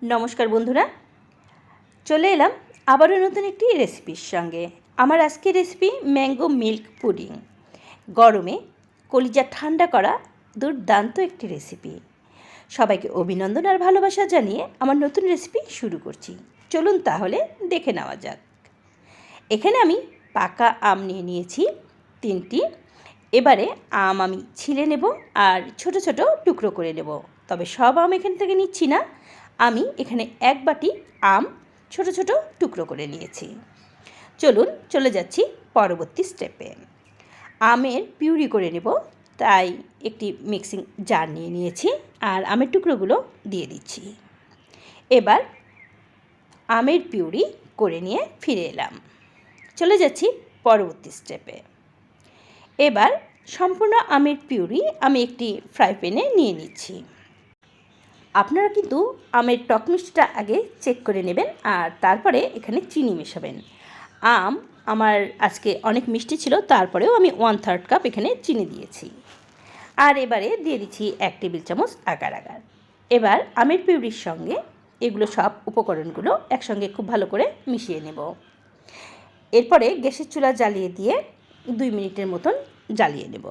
নমস্কার বন্ধুরা, চলে এলাম আবারও নতুন একটি রেসিপির সঙ্গে। আমার আজকের রেসিপি ম্যাঙ্গো মিল্ক পুডিং। গরমে কলিজা ঠান্ডা করা দুর্দান্ত একটি রেসিপি। সবাইকে অভিনন্দন আর ভালোবাসা জানিয়ে আমার নতুন রেসিপি শুরু করছি। চলুন তাহলে দেখে নেওয়া যাক। এখানে আমি পাকা আম নিয়ে নিয়েছি 3টি। এবারে আম আমি ছিলে নেব আর ছোট ছোট টুকরো করে নেব। তবে সব আম এখান থেকে নিচ্ছি না, আমি এখানে 1 বাটি আম ছোট ছোট টুকরো করে নিয়েছি। চলুন চলে যাচ্ছি পরবর্তী স্টেপে। আমের পিউরি করে নেব, তাই একটি মিক্সিং জার নিয়ে নিয়েছি আর আমের টুকরোগুলো দিয়ে দিচ্ছি। এবার আমের পিউরি করে নিয়ে ফিরে এলাম। চলে যাচ্ছি পরবর্তী স্টেপে। এবার সম্পূর্ণ আমের পিউরি আমি একটি ফ্রাই প্যানে নিয়ে নিচ্ছি। আপনারা কিন্তু আমের টক মিষ্টিটা আগে চেক করে নেবেন আর তারপরে এখানে চিনি মেশাবেন। আম আমার আজকে অনেক মিষ্টি ছিল, তারপরেও আমি 1/3 কাপ এখানে চিনি দিয়েছি। আর এবারে দিয়ে দিচ্ছি 1 টেবিল চামচ আগার। এবার আমের পিউরির সঙ্গে এগুলো সব উপকরণগুলো একসঙ্গে খুব ভালো করে মিশিয়ে নেব। এরপরে গ্যাসের চুলা জ্বালিয়ে দিয়ে 2 মিনিটের মতন জ্বালিয়ে নেব।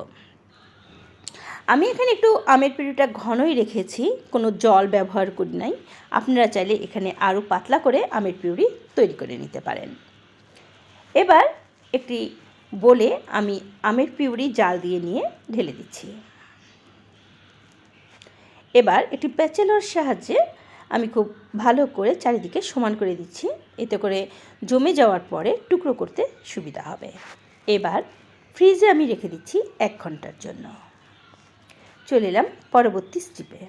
আমি এখানে একটু আমের পিউরিটা ঘনই রেখেছি, কোনো জল ব্যবহার করি নাই। আপনারা চাইলে এখানে আরও পাতলা করে আমের পিউরি তৈরি করে নিতে পারেন। এবার একটি বলে আমি আমের পিউরি জাল দিয়ে নিয়ে ঢেলে দিচ্ছি। এবার একটি প্যাচেলার সাহায্যে আমি খুব ভালো করে চারিদিকে সমান করে দিচ্ছি, এতে করে জমে যাওয়ার পরে টুকরো করতে সুবিধা হবে। এবার ফ্রিজে আমি রেখে দিচ্ছি 1 ঘন্টার জন্য। চলে এলাম পরবর্তী স্টেপে।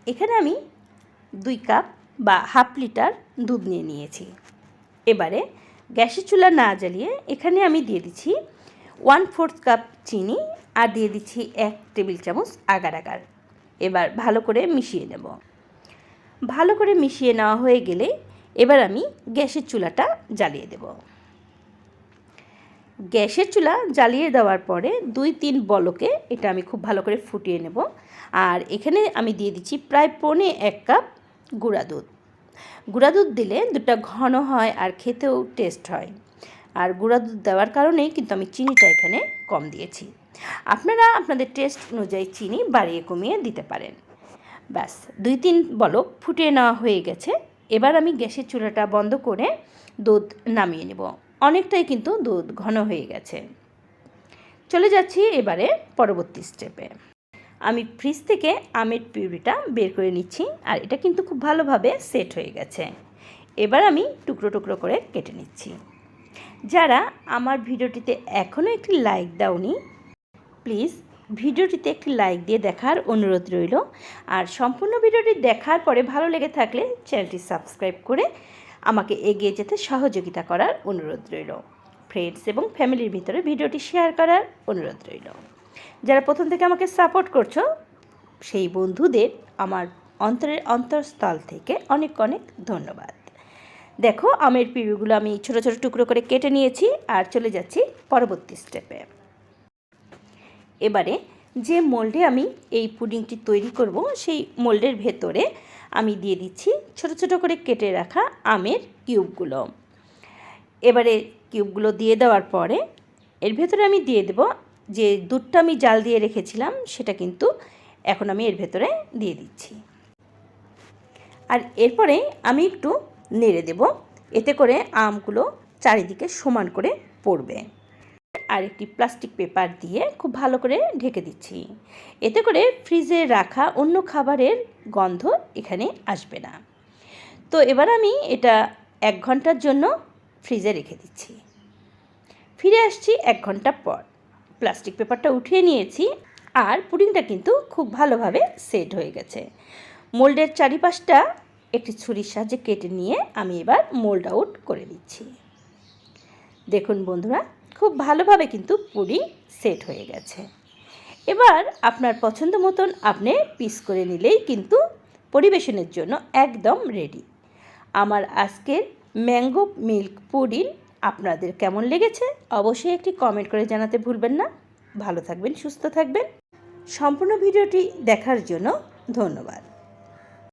এখানে আমি 2 কাপ বা হাফ লিটার দুধ নিয়ে নিয়েছি। এবারে গ্যাসের চুলা না জ্বালিয়ে এখানে আমি দিয়ে দিচ্ছি 1/4 কাপ চিনি আর দিয়ে দিচ্ছি 1 টেবিল চামচ আগার। এবার ভালো করে মিশিয়ে নেব। ভালো করে মিশিয়ে নেওয়া হয়ে গেলে এবার আমি গ্যাসের চুলাটা জ্বালিয়ে দেব। গ্যাসের চুলা জ্বালিয়ে দেওয়ার পরে 2-3 বলকে এটা আমি খুব ভালো করে ফুটিয়ে নেব। আর এখানে আমি দিয়ে দিচ্ছি প্রায় 1/4 কাপ গুঁড়া দুধ। গুঁড়া দুধ দিলে দুধটা ঘন হয় আর খেতেও টেস্ট হয়। আর গুঁড়া দুধ দেওয়ার কারণেই কিন্তু আমি চিনিটা এখানে কম দিয়েছি। আপনারা আপনাদের টেস্ট অনুযায়ী চিনি বাড়িয়ে কমিয়ে দিতে পারেন। ব্যাস 2-3 বলক ফুটিয়ে নেওয়া হয়ে গেছে। এবার আমি গ্যাসের চুলাটা বন্ধ করে দুধ নামিয়ে নেব। অনেকটাই কিন্তু দুধ ঘন হয়ে গেছে। চলে যাচ্ছি এবারে পরবর্তী স্টেপে। আমি ফ্রিজ থেকে আমের পিউরিটা বের করে নিচ্ছি আর এটা কিন্তু খুব ভালোভাবে সেট হয়ে গেছে। এবার আমি টুকরো টুকরো করে কেটে নিচ্ছি। যারা আমার ভিডিওটিতে এখনও একটি লাইক দাওনি, প্লিজ ভিডিওটিতে একটি লাইক দিয়ে দেখার অনুরোধ রইল। আর সম্পূর্ণ ভিডিওটি দেখার পরে ভালো লেগে থাকলে চ্যানেলটি সাবস্ক্রাইব করে আমাকে এগিয়ে যেতে সহযোগিতা করার অনুরোধ রইল। ফ্রেন্ডস এবং ফ্যামিলির ভিতরে ভিডিওটি শেয়ার করার অনুরোধ রইল। যারা প্রথম থেকে আমাকে সাপোর্ট করছো সেই বন্ধুদের আমার অন্তরের অন্তঃস্থল থেকে অনেক অনেক ধন্যবাদ। দেখো আমের পিউরিগুলো আমি ছোট ছোট টুকরো করে কেটে নিয়েছি আর চলে যাচ্ছি পরবর্তী স্টেপে। এবারে যে মোল্ডে আমি এই পুডিংটি তৈরি করব সেই মোল্ডের ভেতরে আমি দিয়ে দিচ্ছি ছোট ছোট করে কেটে রাখা আমের কিউবগুলো। এবারে কিউবগুলো দিয়ে দেওয়ার পরে এর ভেতরে আমি দিয়ে দেব যে দুধটা আমি জাল দিয়ে রেখেছিলাম, সেটা কিন্তু এখন আমি এর ভেতরে দিয়ে দিচ্ছি। আর এরপরে আমি একটু নেড়ে দেব, এতে করে আমগুলো চারিদিকে সমান করে পড়বে। আর একটি প্লাস্টিক পেপার দিয়ে খুব ভালো করে ঢেকে দিচ্ছি, এতে করে ফ্রিজে রাখা অন্য খাবারের গন্ধ এখানে আসবে না। তো এবার আমি এটা 1 ঘন্টার জন্য ফ্রিজে রেখে দিচ্ছি। ফিরে আসছি 1 ঘন্টা পর। প্লাস্টিক পেপারটা উঠিয়ে নিয়েছি আর পুডিংটা কিন্তু খুব ভালোভাবে সেট হয়ে গেছে। মোল্ডের চারিপাশটা একটি ছুরির সাহায্যে কেটে নিয়ে আমি এবার মোল্ড আউট করে দিচ্ছি। দেখুন বন্ধুরা, খুব ভালোভাবে কিন্তু পুডিং সেট হয়ে গেছে। এবার আপনার পছন্দ মতন আপনি পিস করে নিলেই কিন্তু পরিবেশনের জন্য একদম রেডি। আমার আজকের ম্যাঙ্গো মিল্ক পুডিং আপনাদের কেমন লেগেছে অবশ্যই একটি কমেন্ট করে জানাতে ভুলবেন না। ভালো থাকবেন, সুস্থ থাকবেন। সম্পূর্ণ ভিডিওটি দেখার জন্য ধন্যবাদ।